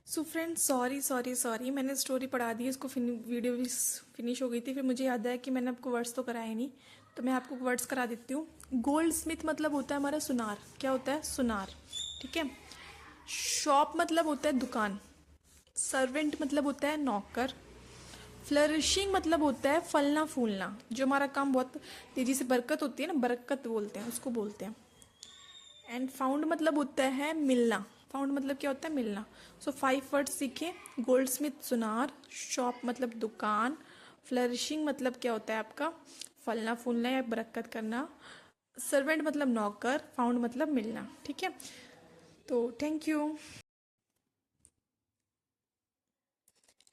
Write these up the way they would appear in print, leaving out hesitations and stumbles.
So friends, sorry sorry sorry, मैंने story पढ़ा दी, इसको वीडियो भी फिनिश हो गई थी। फिर मुझे याद आया कि मैंने आपको वर्ड्स तो कराए नहीं, तो मैं आपको वर्ड्स करा देती हूँ। गोल्ड स्मिथ मतलब होता है हमारा सुनार। क्या होता है? सुनार। ठीक है। शॉप मतलब होता है दुकान। सर्वेंट मतलब होता है नौकर। फ्लरिशिंग मतलब होता है फलना फूलना, जो हमारा काम बहुत तेजी से बरकत होती है ना, बरकत बोलते हैं उसको, बोलते हैं। एंड फाउंड मतलब होता है मिलना। फाउंड मतलब क्या होता है? मिलना। सो 5 वर्ड्स सीखे। गोल्ड स्मिथ सुनार, शॉप मतलब दुकान, फ्लरिशिंग मतलब क्या होता है आपका? फलना फूलना या बरकत करना, सर्वेंट मतलब नौकर, फाउंड मतलब मिलना। ठीक है, तो थैंक यू।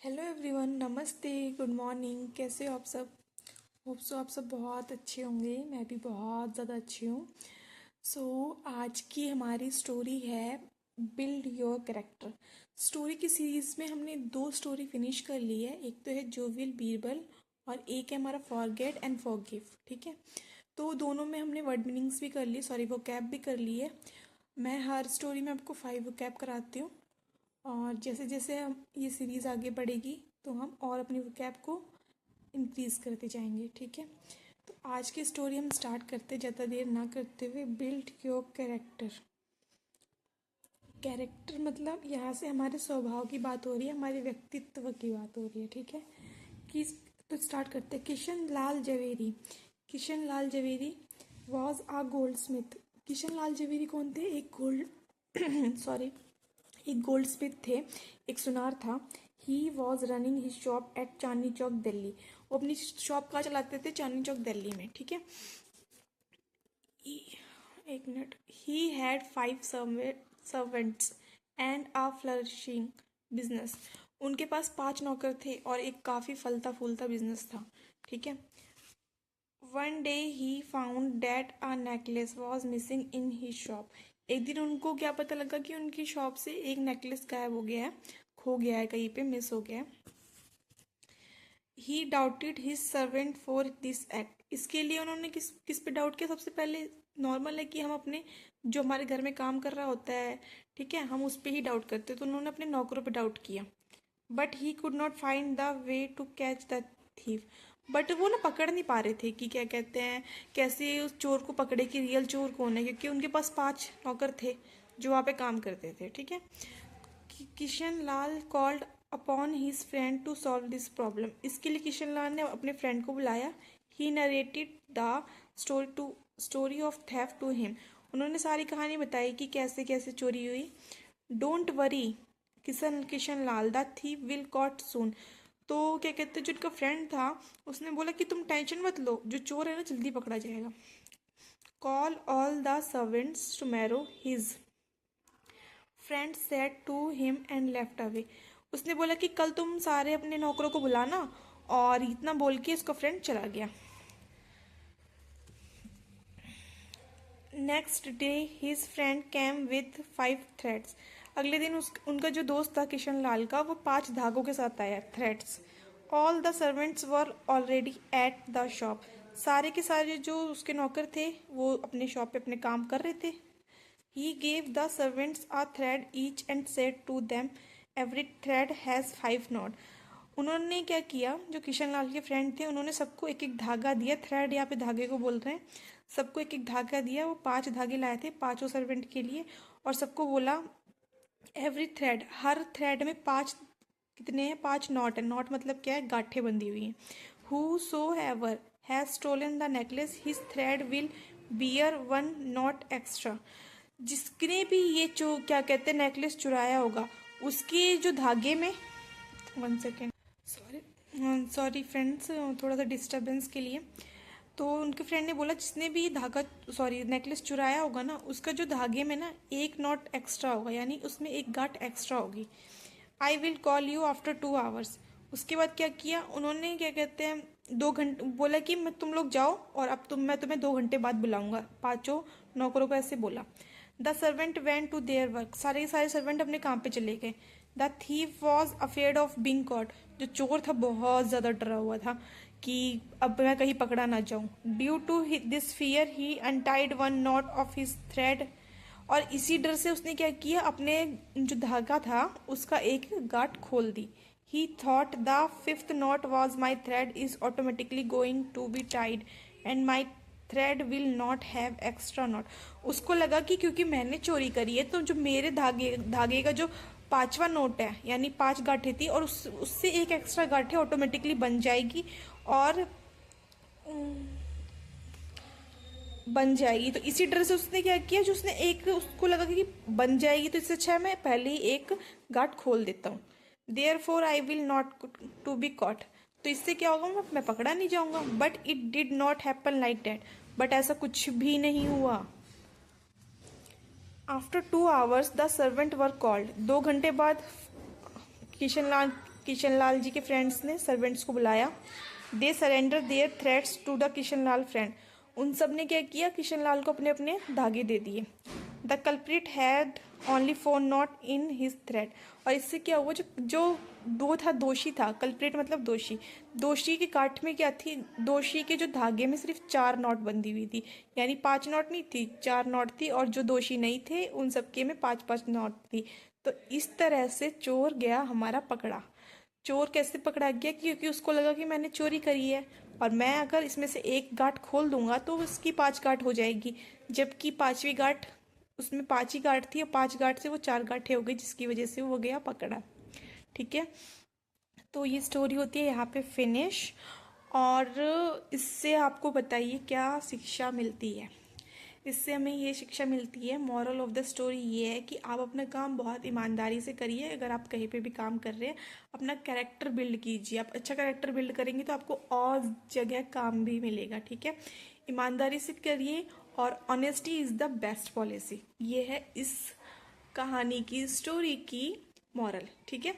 हेलो एवरीवन, नमस्ते, गुड मॉर्निंग, कैसे हो आप सब? होप सो आप सब बहुत अच्छे होंगे, मैं भी बहुत ज़्यादा अच्छी हूँ। सो आज की हमारी स्टोरी है बिल्ड योर कैरेक्टर। स्टोरी की सीरीज में हमने 2 स्टोरी फिनिश कर ली है। एक तो है जोवियल बीरबल और एक है हमारा फॉरगेट एंड फॉरगिव। ठीक है, तो दोनों में हमने वर्ड मीनिंग्स भी कर लिए, सॉरी वो कैप भी कर ली है। मैं हर स्टोरी में आपको 5 कैप कराती हूँ, और जैसे जैसे हम ये सीरीज़ आगे बढ़ेगी तो हम और अपनी कैप को इंक्रीज़ करते जाएंगे। ठीक है, तो आज की स्टोरी हम स्टार्ट करते, ज़्यादा देर ना करते हुए। Build your character. कैरेक्टर मतलब यहाँ से हमारे स्वभाव की बात हो रही है, हमारे व्यक्तित्व की बात हो रही है। ठीक है, कि तो स्टार्ट करते हैं। Kishan Lal Javeri. Kishan Lal Javeri was a gold smith. Kishan Lal Javeri कौन थे? एक गोल्ड सॉरी, एक गोल्ड स्मिथ थे, एक सुनार था। He was running his shop at Chandni Chowk Delhi. वो अपनी शॉप कहाँ चलाते थे? चांदनी चौक दिल्ली में। ठीक है, एक minute. He had 5 servants and a flourishing business. उनके पास 5 नौकर थे और एक काफ़ी फलता फूलता बिजनेस था। ठीक है। One day he found that a necklace was missing in he shop. एक दिन उनको क्या पता लगा कि उनकी शॉप से एक नेकलेस गायब हो गया है, खो गया है, कहीं पे मिस हो गया है। He doubted his servant for this act. इसके लिए उन्होंने किस किस पे डाउट किया? सबसे पहले नॉर्मल है कि हम अपने जो हमारे घर में काम कर रहा होता है, ठीक है, हम उस पर ही डाउट करते हैं, तो उन्होंने अपने नौकरों पे डाउट किया। But he could not find the way to catch the thief. But वो ना पकड़ नहीं पा रहे थे कि क्या कहते हैं, कैसे उस चोर को पकड़े कि रियल चोर कौन है, क्योंकि उनके पास 5 नौकर थे जो वहाँ पे काम करते थे। ठीक है, Kishan Lal called upon his friend to solve this problem. इसके लिए किशन लाल ने अपने फ्रेंड को बुलाया। He narrated the story of theft to him. उन्होंने सारी कहानी बताई कि कैसे कैसे चोरी हुई। Don't worry Kishan Kishan Lal, the thief will caught soon. तो क्या कहते हैं, जो उनका फ्रेंड था उसने बोला कि तुम टेंशन मत लो, जो चोर है ना जल्दी पकड़ा जाएगा। Call all the servants tomorrow, his friend said to him and left away. उसने बोला कि कल तुम सारे अपने नौकरों को बुलाना, और इतना बोल के उसका फ्रेंड चला गया। Next day his friend came with 5 threads. अगले दिन उनका जो दोस्त था किशन लाल का, वो 5 धागों के साथ आया, threads. All the servants were already at the shop. सारे के सारे जो उसके नौकर थे वो अपने शॉप पे अपने काम कर रहे थे। He gave the servants a thread each and said to them, every thread has 5 knot. उन्होंने क्या किया, जो किशन लाल के फ्रेंड थे उन्होंने सबको एक एक धागा दिया। थ्रेड यहाँ पे धागे को बोल रहे हैं। सबको एक एक धागा दिया। वो 5 धागे लाए थे पांचों सर्वेंट के लिए, और सबको बोला एवरी थ्रेड, हर थ्रेड में 5 कितने हैं? 5 नॉट है। नॉट मतलब क्या है? गांठें बंधी हुई हैं। Whosoever has stolen the necklace his thread will bear 1 knot extra. जिसने भी ये जो क्या कहते हैं नेकलेस चुराया होगा, उसके जो धागे में, 1 सेकेंड, सॉरी सॉरी फ्रेंड्स, थोड़ा सा डिस्टर्बेंस के लिए। तो उनके फ्रेंड ने बोला जिसने भी धागा, सॉरी नेकलेस चुराया होगा ना, उसका जो धागे में ना 1 नॉट एक्स्ट्रा होगा, यानी उसमें एक गांठ एक्स्ट्रा होगी। I will call you after 2 hours. उसके बाद क्या किया उन्होंने, क्या कहते हैं, 2 घंटे बोला कि मैं तुम लोग जाओ, और अब मैं तुम्हें 2 घंटे बाद बुलाऊंगा। पांचों नौकरों को ऐसे बोला। The servant went to their work. सारे के सारे सर्वेंट अपने काम पे चले गए। The thief was afraid of being caught. जो चोर था बहुत ज़्यादा डरा हुआ था कि अब मैं कहीं पकड़ा ना जाऊं। Due to this fear he untied 1 knot of his thread और इसी डर से उसने क्या किया, अपने जो धागा था उसका एक गांठ खोल दी। He thought the fifth knot was my thread is automatically going to be tied and my thread will not have extra knot. उसको लगा कि क्योंकि मैंने चोरी करी है तो जो मेरे धागे धागे का जो पांचवा नोट है, यानी 5 गांठें थी, और उससे एक एक्स्ट्रा गांठें ऑटोमेटिकली बन जाएगी और बन जाएगी। तो इसी तरह से उसने क्या किया, जो उसने एक, उसको लगा कि बन जाएगी तो इससे अच्छा है मैं पहले ही एक गांठ खोल देता हूँ। Therefore I will not to be caught. तो इससे क्या होगा, मैं पकड़ा नहीं जाऊंगा। But it did not happen like that. But ऐसा कुछ भी नहीं हुआ। After 2 hours the servant were called. 2 घंटे बाद किशनलाल किशनलाल जी के फ्रेंड्स ने सर्वेंट्स को बुलाया। They surrender their threads to the Kishanlal friend. उन सब ने क्या किया, किशनलाल को अपने अपने धागे दे दिए। The culprit had only 4 knot in his thread. और इससे क्या हुआ, जो जो दो था, दोषी था, कल्प्रिट मतलब दोषी, दोषी के काट में क्या थी, दोषी के जो धागे में सिर्फ 4 knot बंधी हुई थी, यानी 5 knot नहीं थी, 4 knot थी। और जो दोषी नहीं थे उन सबके में 5-5 knot थी। तो इस तरह से चोर गया हमारा पकड़ा। चोर कैसे पकड़ा गया, क्योंकि उसको लगा कि मैंने चोरी करी है और मैं अगर इसमें से एक गांठ खोल दूंगा तो उसकी 5 गांठ हो जाएगी, जबकि पांचवी गांठ, उसमें 5 ही गांठ थी और 5 गांठ से वो 4 गांठें हो गई, जिसकी वजह से वो गया पकड़ा। ठीक है, तो ये स्टोरी होती है यहाँ पे फिनिश। और इससे आपको बताइए क्या शिक्षा मिलती है। इससे हमें ये शिक्षा मिलती है, मॉरल ऑफ द स्टोरी ये है कि आप अपना काम बहुत ईमानदारी से करिए। अगर आप कहीं पे भी काम कर रहे हैं, अपना कैरेक्टर बिल्ड कीजिए। आप अच्छा कैरेक्टर बिल्ड करेंगे तो आपको और जगह काम भी मिलेगा। ठीक है, ईमानदारी से करिए और honesty is the best policy. ये है इस कहानी की, स्टोरी की मॉरल। ठीक है,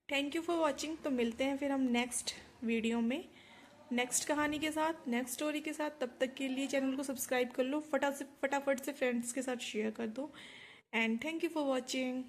थैंक यू फॉर वॉचिंग। तो मिलते हैं फिर हम नेक्स्ट वीडियो में, नेक्स्ट कहानी के साथ, नेक्स्ट स्टोरी के साथ। तब तक के लिए चैनल को सब्सक्राइब कर लो, फटाफट से फ्रेंड्स के साथ शेयर कर दो। And thank you for watching.